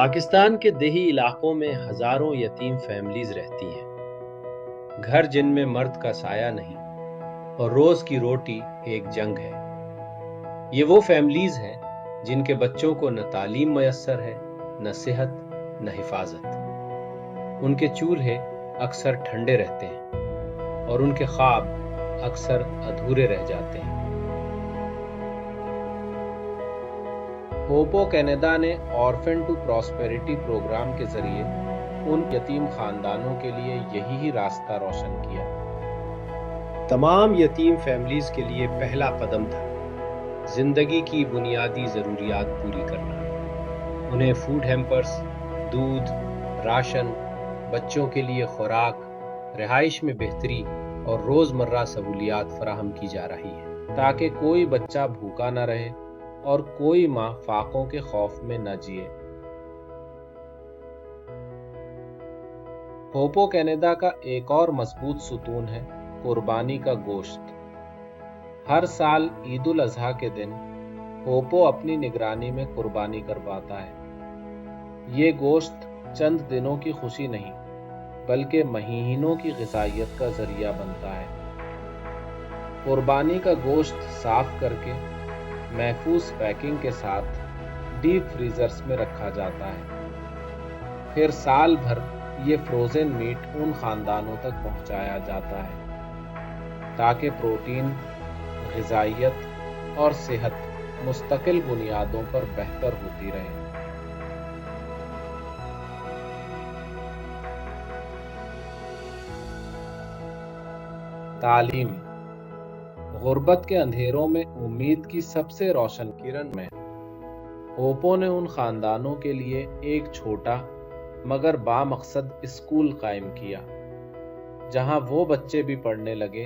پاکستان کے دیہی علاقوں میں ہزاروں یتیم فیملیز رہتی ہیں، گھر جن میں مرد کا سایہ نہیں اور روز کی روٹی ایک جنگ ہے۔ یہ وہ فیملیز ہیں جن کے بچوں کو نہ تعلیم میسر ہے، نہ صحت، نہ حفاظت۔ ان کے چولہے اکثر ٹھنڈے رہتے ہیں اور ان کے خواب اکثر ادھورے رہ جاتے ہیں۔ ہوپو کینیڈا نے آرفن ٹو پراسپیرٹی پروگرام کے ذریعے ان یتیم خاندانوں کے لیے یہی راستہ روشن کیا۔ تمام یتیم فیملیز کے لیے پہلا قدم تھا زندگی کی بنیادی ضروریات پوری کرنا۔ انہیں فوڈ ہیمپرز، دودھ، راشن، بچوں کے لیے خوراک، رہائش میں بہتری اور روزمرہ سہولیات فراہم کی جا رہی ہیں تاکہ کوئی بچہ بھوکا نہ رہے اور کوئی ماں فاقوں کے خوف میں نہ جیے۔ ہوپو کینیڈا کا ایک اور مضبوط ستون ہے قربانی کا گوشت۔ ہر سال عید الاضحیٰ کے دن ہوپو اپنی نگرانی میں قربانی کرواتا ہے۔ یہ گوشت چند دنوں کی خوشی نہیں بلکہ مہینوں کی غذائیت کا ذریعہ بنتا ہے۔ قربانی کا گوشت صاف کر کے محفوظ پیکنگ کے ساتھ ڈیپ فریزرز میں رکھا جاتا ہے، پھر سال بھر یہ فروزن میٹ ان خاندانوں تک پہنچایا جاتا ہے تاکہ پروٹین، غذائیت اور صحت مستقل بنیادوں پر بہتر ہوتی رہے۔ تعلیم غربت کے اندھیروں میں امید کی سب سے روشن کرن میں ہوپو نے ان خاندانوں کے لیے ایک چھوٹا مگر بامقصد اسکول قائم کیا جہاں وہ بچے بھی پڑھنے لگے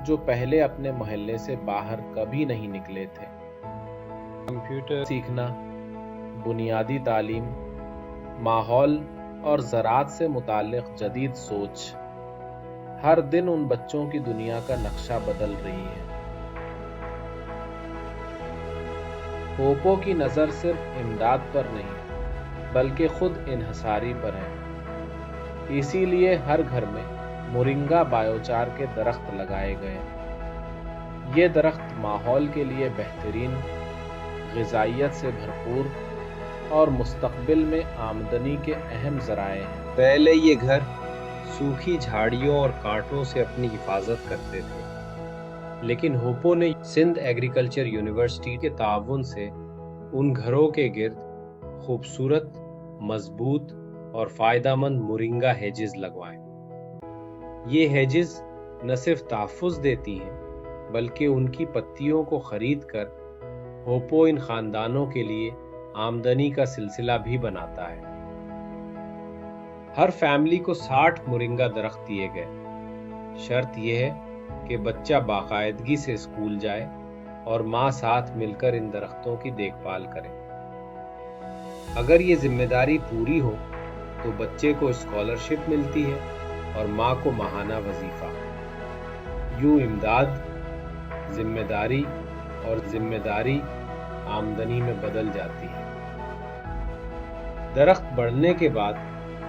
جو پہلے اپنے محلے سے باہر کبھی نہیں نکلے تھے۔ کمپیوٹر سیکھنا، بنیادی تعلیم، ماحول اور زراعت سے متعلق جدید سوچ ہر دن ان بچوں کی دنیا کا نقشہ بدل رہی ہے۔ ہوپو کی نظر صرف امداد پر نہیں بلکہ خود انحصاری پر ہے، اسی لیے ہر گھر میں مورنگا بایوچار کے درخت لگائے گئے۔ یہ درخت ماحول کے لیے بہترین، غذائیت سے بھرپور اور مستقبل میں آمدنی کے اہم ذرائع ہیں۔ پہلے یہ گھر سوکھی جھاڑیوں اور کانٹوں سے اپنی حفاظت کرتے تھے، لیکن ہوپو نے سندھ ایگریکلچر یونیورسٹی کے تعاون سے ان گھروں کے گرد خوبصورت، مضبوط اور فائدہ مند مورنگا ہیجز لگوائے۔ یہ ہیجز نہ صرف تحفظ دیتی ہیں بلکہ ان کی پتیوں کو خرید کر ہوپو ان خاندانوں کے لیے آمدنی کا سلسلہ بھی بناتا ہے۔ ہر فیملی کو 60 مورنگا درخت دیے گئے۔ شرط یہ ہے کہ بچہ باقاعدگی سے اسکول جائے اور ماں ساتھ مل کر ان درختوں کی دیکھ بھال کرے۔ اگر یہ ذمہ داری پوری ہو تو بچے کو اسکالرشپ ملتی ہے اور ماں کو ماہانہ وظیفہ۔ یوں امداد، ذمہ داری اور ذمہ داری آمدنی میں بدل جاتی ہے۔ درخت بڑھنے کے بعد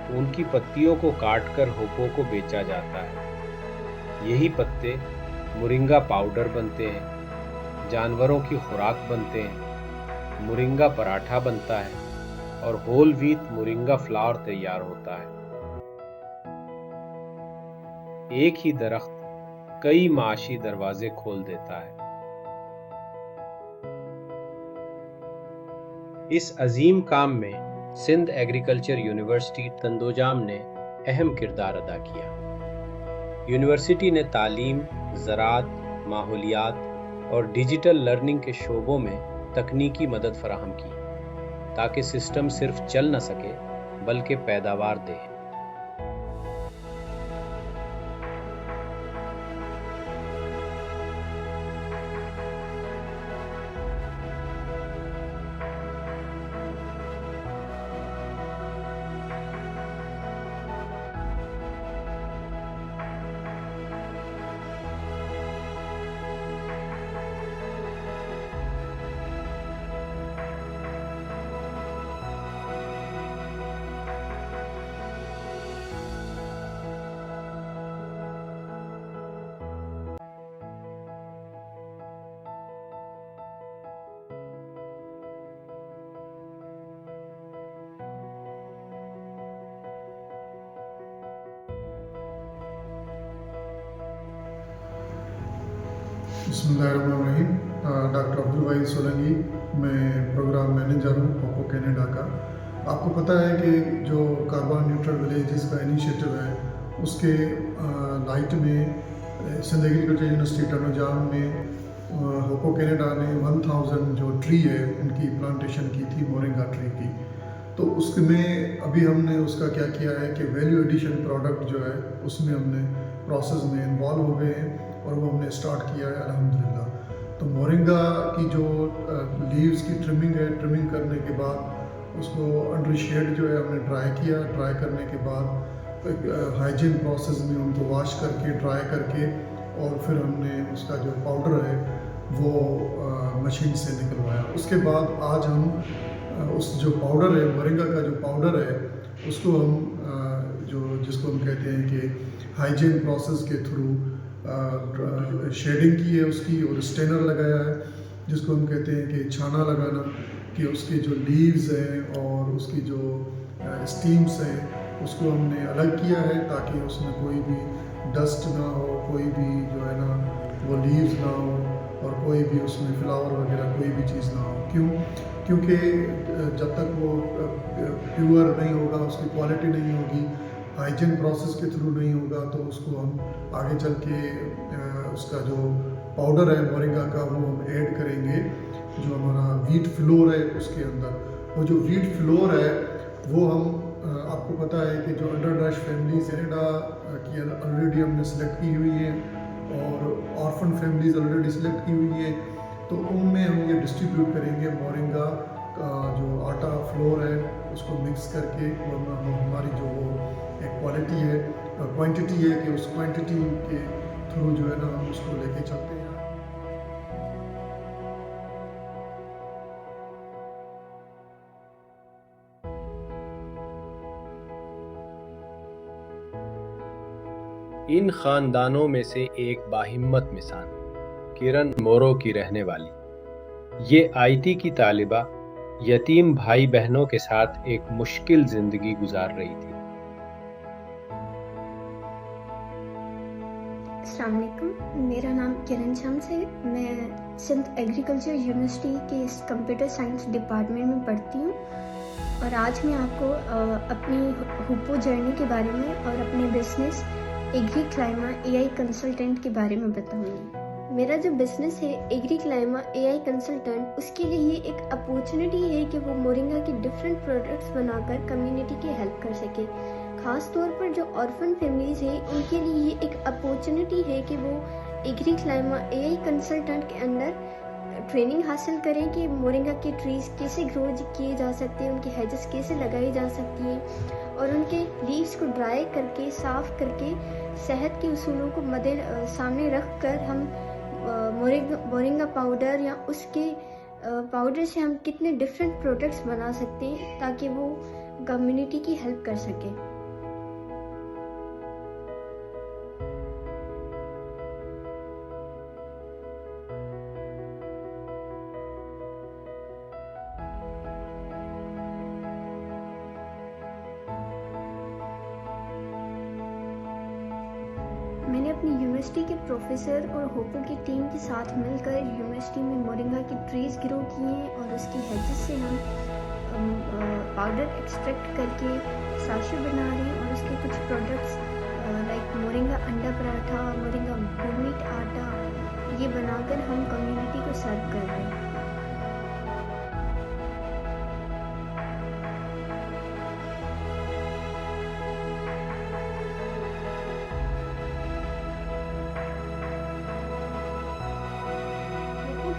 ان کی پتیوں کو کاٹ کر ہوپو کو بیچا جاتا ہے۔ یہی پتے مورنگا پاؤڈر بنتے ہیں، جانوروں کی خوراک بنتے ہیں، مورنگا پراٹھا بنتا ہے اور ہول ویٹ مورنگا فلاور تیار ہوتا ہے۔ ایک ہی درخت کئی معاشی دروازے کھول دیتا ہے۔ اس عظیم کام میں سندھ ایگریکلچر یونیورسٹی تندوجام نے اہم کردار ادا کیا۔ یونیورسٹی نے تعلیم، زراعت، ماحولیات اور ڈیجیٹل لرننگ کے شعبوں میں تکنیکی مدد فراہم کی تاکہ سسٹم صرف چل نہ سکے بلکہ پیداوار دے۔ بسم اللہ الرحمن الرحیم. ڈاکٹر عبدالوحید سولنگی، میں پروگرام مینیجر ہوں ہوپو کینیڈا کا. آپ کو پتہ ہے کہ جو کاربن نیوٹرل ولیجز کا انیشیٹو ہے، اس کے لائٹ میں سندھ ایگریکلچر یونیورسٹی ٹرنوجام میں ہوپو کینیڈا نے 1000 جو ٹری ہے ان کی پلانٹیشن کی تھی، مورنگا ٹری کی. تو اس میں ابھی ہم نے اس کا کیا کیا ہے کہ ویلیو ایڈیشن پروڈکٹ جو ہے اس میں ہم نے پروسیس میں انوالو ہو گئے ہیں اور وہ ہم نے اسٹارٹ کیا ہے الحمدللہ. تو مورنگا کی جو لیوز کی ٹرمنگ ہے، ٹرمنگ کرنے کے بعد اس کو انڈر شیڈ جو ہے ہم نے ڈرائی کیا. ڈرائی کرنے کے بعد ہائیجین پروسیس میں ان کو واش کر کے ڈرائی کر کے اور پھر ہم نے اس کا جو پاؤڈر ہے وہ مشین سے نکلوایا. اس کے بعد آج ہم اس جو پاؤڈر ہے، مورنگا کا جو پاؤڈر ہے، اس کو ہم جس کو ہم کہتے ہیں کہ ہائیجین پروسیس کے تھرو شیڈنگ کی ہے اس کی، اور اسٹینر لگایا ہے جس کو ہم کہتے ہیں کہ چھانا لگانا، کہ اس کے جو لیوز ہیں اور اس کی جو اسٹیمس ہیں اس کو ہم نے الگ کیا ہے تاکہ اس میں کوئی بھی ڈسٹ نہ ہو، کوئی بھی جو ہے نا وہ لیوز نہ ہو، اور کوئی بھی اس میں فلاور وغیرہ کوئی بھی چیز نہ ہو. کیونکہ جب تک وہ پیور نہیں ہوگا، اس کی کوالٹی نہیں ہوگی، ہائیجین پروسیس کے تھرو نہیں ہوگا، تو اس کو ہم آگے چل کے اس کا جو پاؤڈر ہے مورنگا کا وہ ہم ایڈ کریں گے جو ہمارا ویٹ فلور ہے اس کے اندر. وہ جو ویٹ فلور ہے وہ ہم آپ کو پتہ ہے کہ جو انڈر ڈیش فیملیز کینیڈا کی آلریڈی ہم نے سلیکٹ کی ہوئی ہیں اور آرفن فیملیز آلریڈی سلیکٹ کی ہوئی ہیں، تو ان میں ہم یہ ڈسٹریبیوٹ کریں گے مورنگا کا جو آٹا فلور ہے اس کو مکس کر کے. اور ہماری جو وہ ایک کوالٹی ہے، کوانٹٹی ہے کہ اس کوانٹٹی کے تھرو جو ہے نا ہم اس کو لے کے چلتے ہیں. ان خاندانوں میں سے ایک باہمت مثال کرن مورو کی رہنے والی. یہ IT کی طالبہ یتیم بھائی بہنوں کے ساتھ ایک مشکل زندگی گزار رہی تھی. السلام علیکم، میرا نام کرن شمس ہے. میں سندھ ایگریکلچر یونیورسٹی کے کمپیوٹر سائنس ڈپارٹمنٹ میں پڑھتی ہوں، اور آج میں آپ کو اپنی ہوپو جرنی کے بارے میں اور اپنے بزنس ایگری کلائما AI کنسلٹنٹ کے بارے میں بتاؤں گی. میرا جو بزنس ہے ایگری کلائما AI کنسلٹنٹ، اس کے لیے یہ ایک اپورچونٹی ہے کہ وہ مورنگا کی ڈفرینٹ پروڈکٹس بنا کر کمیونٹی کی ہیلپ کر سکے. خاص طور پر جو آرفن فیملیز ہیں ان کے لیے یہ ایک اپورچونٹی ہے کہ وہ ایگری کلائما AI کنسلٹنٹ کے اندر ٹریننگ حاصل کریں کہ مورنگا کے ٹریز کیسے گرو کیے جا سکتے ہیں، ان کی ہیجز کیسے لگائی جا سکتی ہیں، اور ان کے لیوز کو ڈرائی کر کے صاف کر کے صحت کے اصولوں کو سامنے رکھ کر ہم مورنگا پاؤڈر یا اس کے پاؤڈر سے ہم کتنے ڈفرینٹ پروڈکٹس بنا سکتے ہیں تاکہ وہ کمیونٹی کی ہیلپ کر سکے. میں نے اپنی یونیورسٹی کے پروفیسر اور ہوپو کی ٹیم کے ساتھ مل کر یونیورسٹی میں مورنگا کی ٹریز گرو کیے ہیں، اور اس کی ہیجز سے ہم پاؤڈر ایکسٹریکٹ کر کے ساشے بنا رہے ہیں، اور اس کے کچھ پروڈکٹس لائک مورنگا انڈا پراٹھا، مورنگا ہوم میٹ آٹا، یہ بنا کر ہم کمیونٹی کو سرو کر رہے ہیں.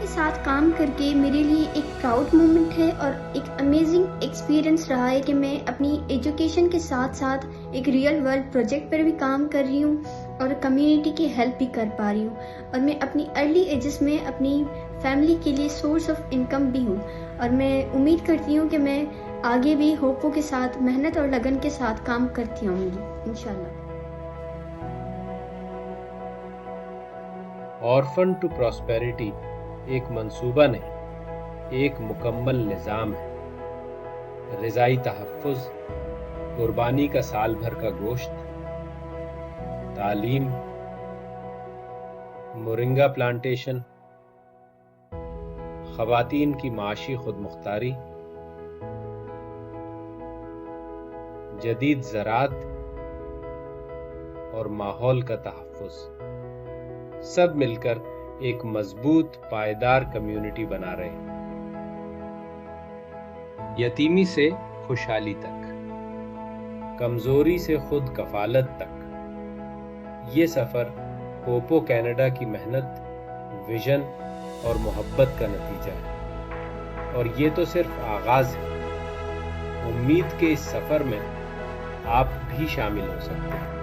کے ساتھ کام کر کے میرے لیے ایک پراؤڈ مومنٹ ہے اور ایک امیزنگ ایکسپیرئنس رہا ہے کہ میں اپنی ایجوکیشن کے ساتھ ساتھ ایک ریئل ورلڈ پروجیکٹ پر بھی کام کر رہی ہوں اور کمیونٹی کی ہیلپ بھی کر پا رہی ہوں، اور میں اپنی ارلی ایجز میں اپنی فیملی کے لیے سورس آف انکم بھی ہوں، اور میں امید کرتی ہوں کہ میں آگے بھی ہوپو کے ساتھ محنت اور لگن کے ساتھ کام کرتی ہوں گی انشاءاللہ. آرفن ٹو پراسپیرٹی ایک منصوبہ نہیں، ایک مکمل نظام ہے. غذائی تحفظ، قربانی کا سال بھر کا گوشت، تعلیم، مورنگا پلانٹیشن، خواتین کی معاشی خود مختاری، جدید زراعت اور ماحول کا تحفظ، سب مل کر ایک مضبوط پائیدار کمیونٹی بنا رہے ہیں۔ یتیمی سے خوشحالی تک، کمزوری سے خود کفالت تک، یہ سفر پوپو کینیڈا کی محنت، ویژن اور محبت کا نتیجہ ہے، اور یہ تو صرف آغاز ہے۔ امید کے اس سفر میں آپ بھی شامل ہو سکتے ہیں۔